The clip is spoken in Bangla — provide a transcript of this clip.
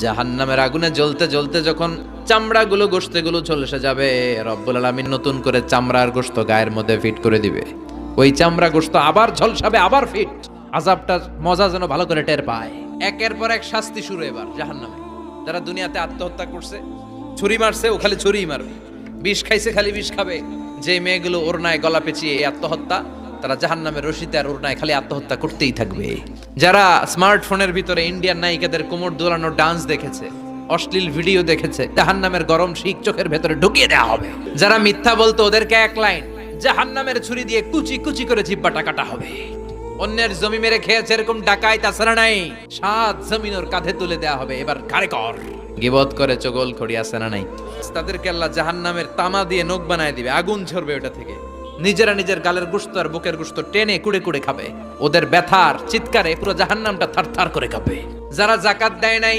জাহান্নামের আগুনে জ্বলতে জ্বলতে যখন চামড়াগুলো গোশতগুলো ঝলসে যাবে, রব্বুল আলামিন নতুন করে চামড়ার গোশত গায়ের মধ্যে ফিট করে দিবে। ওই চামড়া গোশত আবার ঝলসাবে, আবার ফিট। আযাবটার মজা যেন ভালো করে টের পায়। একের পর এক শাস্তি শুরু এবার জাহান্নামে। যারা দুনিয়াতে আত্মহত্যা করছে, ছুরি মারছে, ও খালি ছুরিই মারবে। বিষ খাইছে, খালি বিষ খাবে। যে মেয়েগুলো ওড়নায় গলা পেঁচিয়ে এই আত্মহত্যা, তারা জাহান্নামের রশিতে আর ওড়নায় খালি আত্মহত্যা করতেই থাকবে। যারা স্মার্টফোনের ভিতরে ইন্ডিয়ান নায়িকাদের কোমর দোলানো ডান্স দেখেছে, অশ্লীল ভিডিও দেখেছে, জাহান্নামের গরম শিক চোখের ভেতরে ঢুকিয়ে দেওয়া হবে। যারা মিথ্যা বলতো, ওদেরকে এক লাইন জাহান্নামের ছুরি দিয়ে কুচি কুচি করে জিহ্বাটা কাটা হবে। অন্যের জমি মেরে খেয়েছে এরকম ডাকাই তাছাড়া নাই, 7 জমিন ওর কাঁধে তুলে দেওয়া হবে। এবার ঘাড়ে কর। গিবত করে চগল খড়ি আছে না নাই? তাদেরকে আল্লাহ জাহান্নামের তামা দিয়ে নখ বানায় দিবে, আগুন ঝরবে ওটা থেকে। নিজেরা নিজের গালের গোশত আর বুকের গোশত টেনে কুড়ে কুড়ে খাবে। ওদের ব্যথার চিৎকারে পুরো জাহান্নামটা থারথার করে কাঁপবে। যারা যাকাত দেয় নাই,